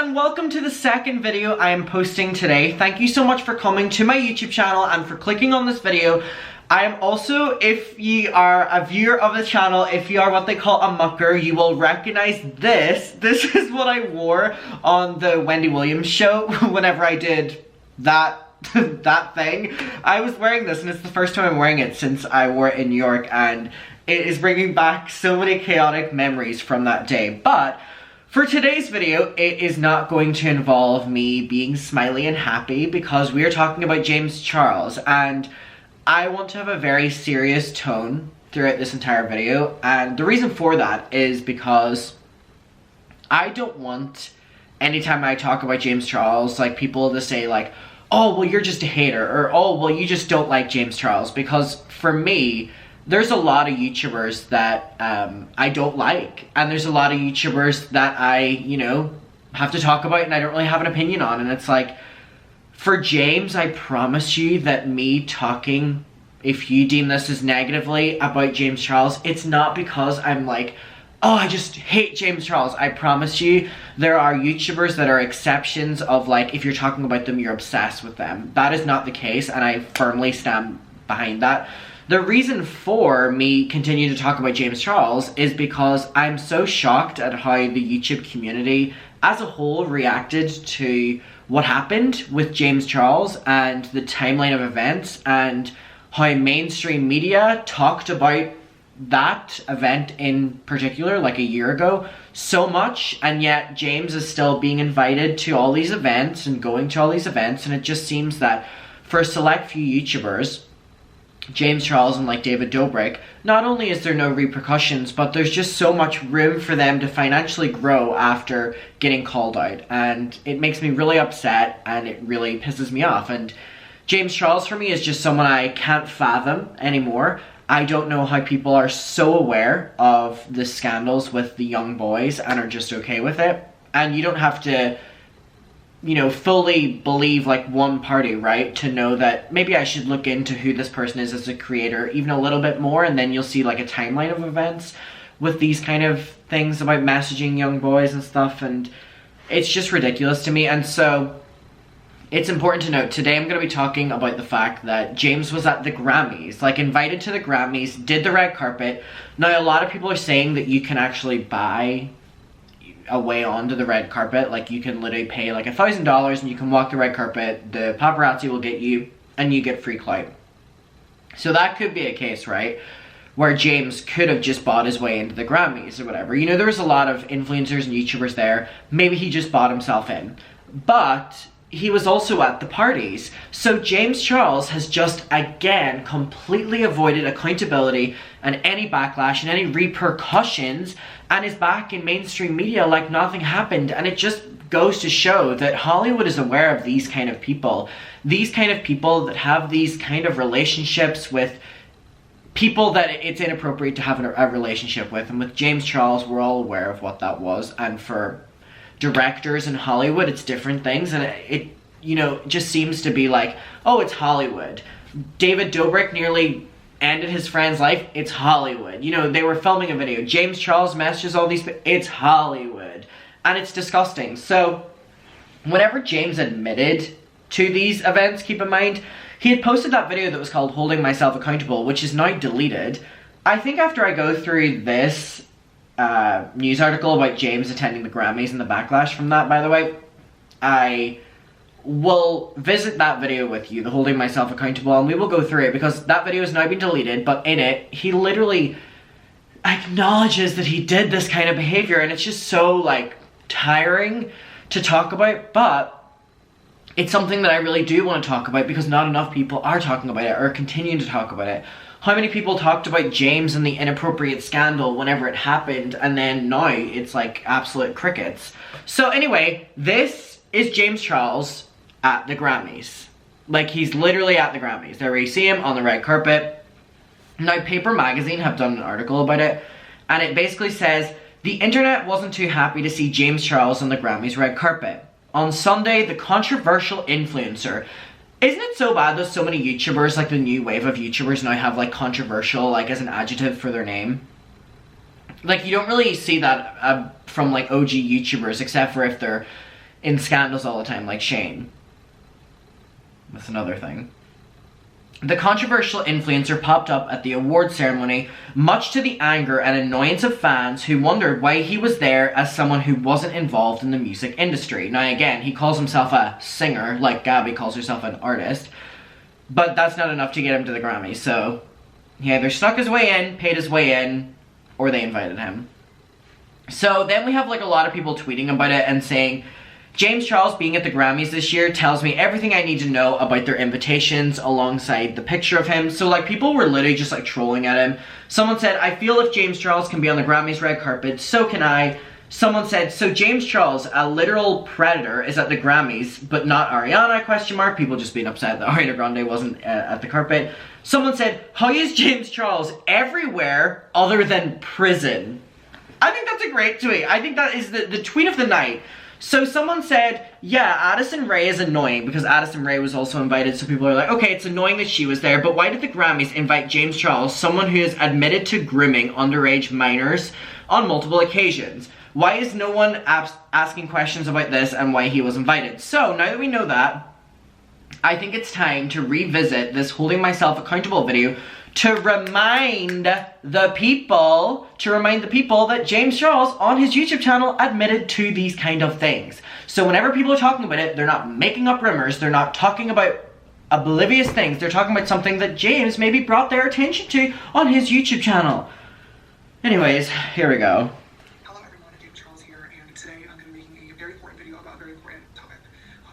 and welcome to the second video I am posting today. Thank you so much for coming to my YouTube channel and for clicking on this video. I am also, if you are a viewer of the channel, if you are what they call a mucker, you will recognize this. This is what I wore on the Wendy Williams show whenever I did that that thing. I was wearing this and it's the first time I'm wearing it since I wore it in New York, and it is bringing back so many chaotic memories from that day. But for today's video, it is not going to involve me being smiley and happy because we are talking about James Charles, and I want to have a very serious tone throughout this entire video. And the reason for that is because I don't want, anytime I talk about James Charles, like people to say like, oh, well, you're just a hater, or oh, well, you just don't like James Charles. Because for me, there's a lot of YouTubers that I don't like, and there's a lot of YouTubers that I, you know, have to talk about and I don't really have an opinion on. And it's like, for James, I promise you that me talking, if you deem this as negatively about James Charles, it's not because I'm like, oh, I just hate James Charles. I promise you, there are YouTubers that are exceptions of like, if you're talking about them, you're obsessed with them. That is not the case, and I firmly stand behind that. The reason for me continuing to talk about James Charles is because I'm so shocked at how the YouTube community as a whole reacted to what happened with James Charles and the timeline of events, and how mainstream media talked about that event in particular like a year ago so much, and yet James is still being invited to all these events and going to all these events. And it just seems that for a select few YouTubers, James Charles and like David Dobrik, not only is there no repercussions, but there's just so much room for them to financially grow after getting called out. And it makes me really upset, and it really pisses me off. And James Charles for me is just someone I can't fathom anymore. I don't know how people are so aware of the scandals with the young boys and are just okay with it. And you don't have to, you know, fully believe like one party, right, to know that maybe I should look into who this person is as a creator even a little bit more, and then you'll see like a timeline of events with these kind of things about messaging young boys and stuff, and it's just ridiculous to me. And so it's important to note, today I'm going to be talking about the fact that James was at the Grammys, like invited to the Grammys, did the red carpet. Now, a lot of people are saying that you can actually buy a way onto the red carpet. Like, you can literally pay like $1,000 and you can walk the red carpet, the paparazzi will get you, and you get free clout. So that could be a case, right, where James could have just bought his way into the Grammys or whatever. You know, there was a lot of influencers and YouTubers there. Maybe he just bought himself in. But he was also at the parties. So James Charles has just, again, completely avoided accountability and any backlash and any repercussions, and is back in mainstream media like nothing happened. And it just goes to show that Hollywood is aware of these kind of people. These kind of people that have these kind of relationships with people that it's inappropriate to have a relationship with. And with James Charles, we're all aware of what that was. And for directors in Hollywood, it's different things, and it you know, just seems to be like, oh, it's Hollywood. David Dobrik nearly ended his friend's life, it's Hollywood. You know, they were filming a video, James Charles messages all these, it's Hollywood. And it's disgusting. So whenever James admitted to these events, keep in mind, he had posted that video that was called Holding Myself Accountable, which is now deleted. I think after I go through this news article about James attending the Grammys and the backlash from that, by the way, I will visit that video with you, the Holding Myself Accountable, and we will go through it, because that video has now been deleted. But in it, he literally acknowledges that he did this kind of behavior, and it's just so like tiring to talk about. But it's something that I really do want to talk about, because not enough people are talking about it or continuing to talk about it. How many people talked about James and the inappropriate scandal whenever it happened, and then now it's like absolute crickets. So anyway, this is James Charles at the Grammys. Like, he's literally at the Grammys. There we see him on the red carpet. Now, Paper Magazine have done an article about it, and it basically says, the internet wasn't too happy to see James Charles on the Grammys red carpet. On Sunday, the controversial influencer. Isn't it so bad that so many YouTubers, like the new wave of YouTubers now have like controversial like as an adjective for their name? Like, you don't really see that from like OG YouTubers, except for if they're in scandals all the time, like Shane. That's another thing. The controversial influencer popped up at the award ceremony, much to the anger and annoyance of fans who wondered why he was there as someone who wasn't involved in the music industry. Now again, he calls himself a singer, like Gabby calls herself an artist, but that's not enough to get him to the Grammys, so he either snuck his way in, paid his way in, or they invited him. So then we have like a lot of people tweeting about it and saying, James Charles being at the Grammys this year tells me everything I need to know about their invitations alongside the picture of him. So like people were literally just like trolling at him. Someone said, I feel if James Charles can be on the Grammys red carpet, so can I. Someone said, so James Charles, a literal predator, is at the Grammys, but not Ariana, question mark. People just being upset that Ariana Grande wasn't at the carpet. Someone said, how is James Charles everywhere other than prison? I think that's a great tweet. I think that is the tweet of the night. So someone said, yeah, Addison Rae is annoying because Addison Rae was also invited, so people are like, okay, it's annoying that she was there, but why did the Grammys invite James Charles, someone who is admitted to grooming underage minors on multiple occasions? Why is no one asking questions about this and why he was invited? So now that we know that, I think it's time to revisit this holding myself accountable video to remind the people that James Charles on his YouTube channel admitted to these kind of things. So whenever people are talking about it, they're not making up rumors, they're not talking about oblivious things, they're talking about something that James maybe brought their attention to on his YouTube channel. Anyways, here we go. Hello everyone, James Charles here, and today I'm going to be making a very important video about a very important topic.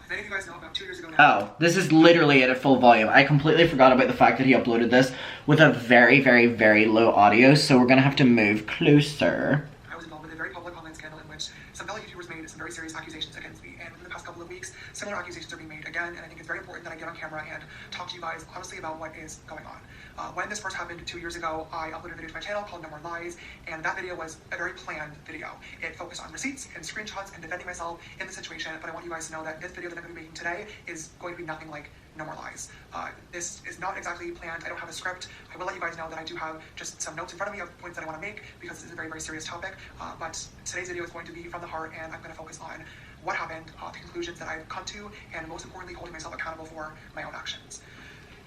If any of you guys know, about 2 years ago now... Oh, this is literally at full volume. I completely forgot about the fact that he uploaded this with a very, very, very low audio, so we're gonna have to move closer. I was involved with a very public online scandal in which some fellow YouTubers made some very serious accusations against me, and within the past couple of weeks, similar accusations are being made again, and I think it's very important that I get on camera and talk to you guys honestly about what is going on. When this first happened 2 years ago, I uploaded a video to my channel called No More Lies, and that video was a very planned video. It focused on receipts and screenshots and defending myself in the situation, but I want you guys to know that this video that I'm going to be making today is going to be nothing like No More Lies. This is not exactly planned. I don't have a script. I will let you guys know that I do have just some notes in front of me of points that I want to make because this is a very, very serious topic, but today's video is going to be from the heart, and I'm going to focus on what happened, the conclusions that I've come to, and most importantly, holding myself accountable for my own actions.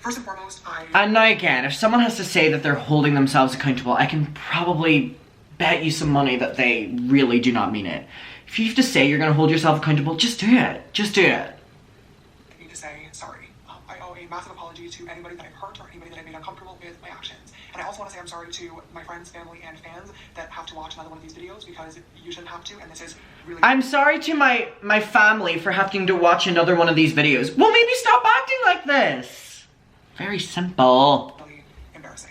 First and foremost, And now again, if someone has to say that they're holding themselves accountable, I can probably bet you some money that they really do not mean it. If you have to say you're going to hold yourself accountable, just do it. Just do it. I need to say sorry. I owe a massive apology to anybody that I've hurt or anybody that I've made uncomfortable with my actions. And I also want to say I'm sorry to my friends, family, and fans that have to watch another one of these videos because you shouldn't have to, and this is really... I'm sorry to my family for having to watch another one of these videos. Well, maybe stop acting like this. Very simple. Really embarrassing.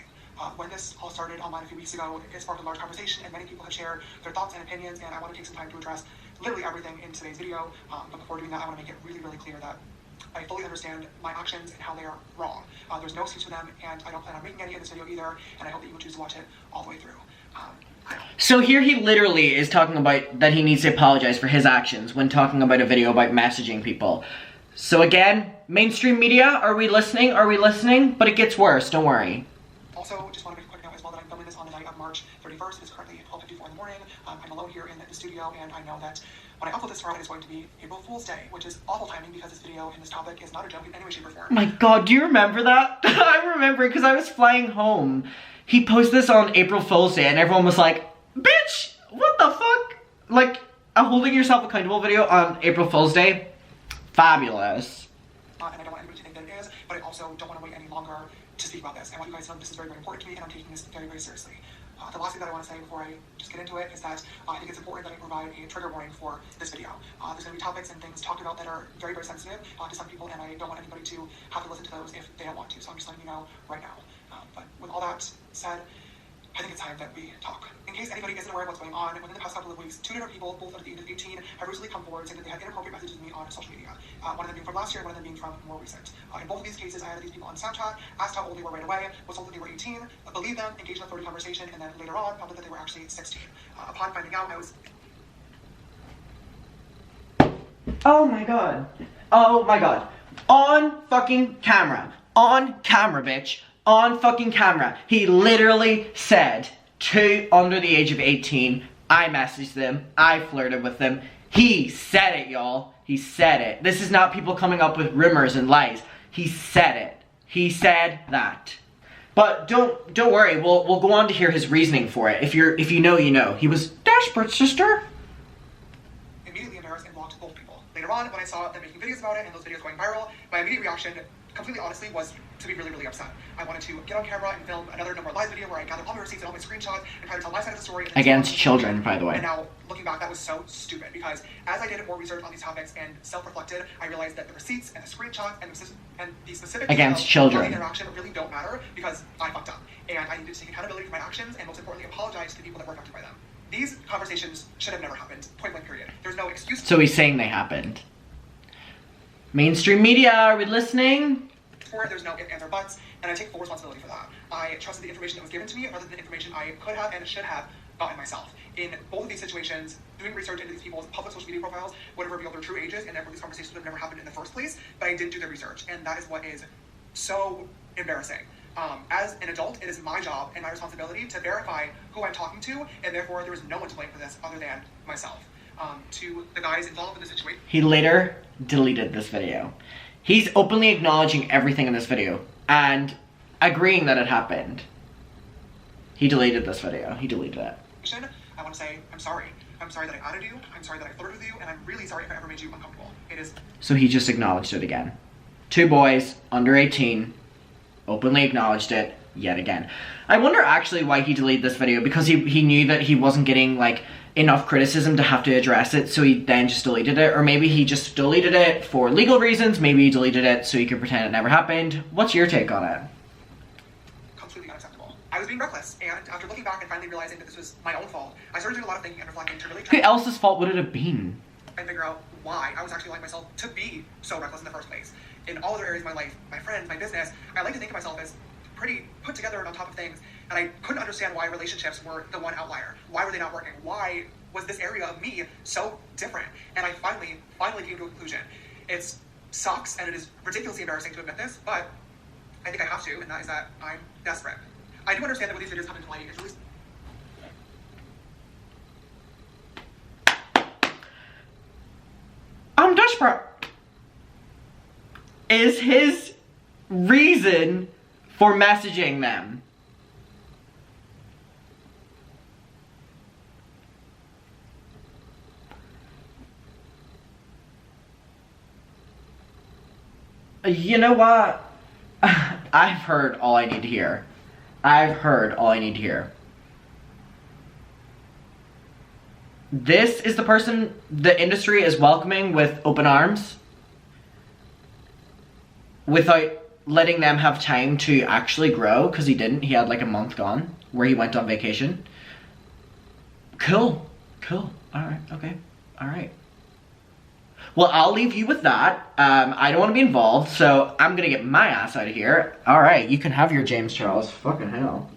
When this all started online a few weeks ago, it sparked a large conversation, and many people have shared their thoughts and opinions, and I want to take some time to address literally everything in today's video. But before doing that, I want to make it really, really clear that I fully understand my actions and how they are wrong. There's no excuse for them, and I don't plan on making any in this video either, and I hope that you will choose to watch it all the way through. So here he literally is talking about that he needs to apologize for his actions when talking about a video about messaging people. So again, mainstream media, are we listening? Are we listening? But it gets worse, don't worry. Also, just want to make a quick note as well that I'm filming this on the night of March 31st. It's currently 12:54 in the morning. I'm alone here in the studio, and I know that when I upload this tomorrow, it's going to be April Fool's Day, which is awful timing because this video and this topic is not a joke in any way, shape, or form. Oh my god, do you remember that? I remember because I was flying home. He posted this on April Fool's Day, and everyone was like, bitch, what the fuck? Like, a holding yourself accountable video on April Fool's Day? Fabulous. And I don't want anybody to think that it is, but I also don't want to wait any longer to speak about this. I want you guys to know this is very, very important to me, and I'm taking this very, very seriously. The last thing that I want to say before I just get into it is that I think it's important that I provide a trigger warning for this video. There's going to be topics and things talked about that are very, very sensitive to some people, and I don't want anybody to have to listen to those if they don't want to, so I'm just letting you know right now. But with all that said, I think it's time that we talk. In case anybody isn't aware of what's going on, within the past couple of weeks, 2 different people, both under the age of 18, have recently come forward saying that they had inappropriate messages with me on social media. One of them being from last year, and one of them being from more recent. In both of these cases, I added these people on Snapchat, asked how old they were right away, was told that they were 18, believed them, engaged in a flirty conversation, and then later on found out that they were actually 16. Upon finding out, I was... Oh my god. Oh my god. On fucking camera. On camera, bitch. On fucking camera. He literally said to under the age of 18, I messaged them, I flirted with them. He said it, y'all. He said it. This is not people coming up with rumors and lies. He said it. He said that. But don't worry. We'll go on to hear his reasoning for it. If you know, you know. He was desperate, sister. Immediately embarrassed and blocked both people. Later on, when I saw them making videos about it and those videos going viral, my immediate reaction, completely honestly, was to be really, really upset. I wanted to get on camera and film another number live video where I gathered all my receipts and all my screenshots and try to tell my side of the story. Against children, by the way. And now, looking back, that was so stupid because as I did more research on these topics and self-reflected, I realized that the receipts and the screenshots and the specific against children interaction really don't matter because I fucked up and I needed to take accountability for my actions and most importantly apologize to the people that were affected by them. These conversations should have never happened. Point blank period. There's no excuse. So he's saying they happened. Mainstream media, are we listening? There's no ifs, ands, or buts, and I take full responsibility for that. I trusted the information that was given to me rather than the information I could have and should have gotten myself. In both of these situations, doing research into these people's public social media profiles would have revealed their true ages, and therefore these conversations would have never happened in the first place, but I didn't do the research, and that is what is so embarrassing. As an adult, it is my job and my responsibility to verify who I'm talking to, and therefore there is no one to blame for this other than myself. To the guys involved in the situation. He later deleted this video. He's openly acknowledging everything in this video and agreeing that it happened. He deleted this video. He deleted it. I want to say, I'm sorry. I'm sorry that I outed you. I'm sorry that I flirted with you. And I'm really sorry if I ever made you uncomfortable. It is... So he just acknowledged it again. 2 boys, under 18, openly acknowledged it yet again. I wonder actually why he deleted this video, because he knew that he wasn't getting like enough criticism to have to address it, so he then just deleted it. Or maybe he just deleted it for legal reasons. Maybe he deleted it so he could pretend it never happened. What's your take on it? Completely unacceptable. I was being reckless, and after looking back and finally realizing that this was my own fault, I started doing a lot of thinking and reflecting to really try Who else's fault would it have been? And figure out why I was actually allowing myself to be so reckless in the first place. In all other areas of my life, my friends, my business, I like to think of myself as pretty put together and on top of things, and I couldn't understand why relationships were the one outlier. Why were they not working? Why was this area of me so different? And I finally came to a conclusion. It sucks, and it is ridiculously embarrassing to admit this, but I think I have to, and that is that I'm desperate. I do understand that when these videos come into light, it's really... I'm desperate. Is his reason for messaging them. You know what? I've heard all I need to hear. I've heard all I need to hear. This is the person the industry is welcoming with open arms, without letting them have time to actually grow, because he didn't. He had like a month gone where he went on vacation. Cool. Alright, okay. Alright. Well, I'll leave you with that. I don't want to be involved, so I'm gonna get my ass out of here. Alright, you can have your James Charles. Fucking hell.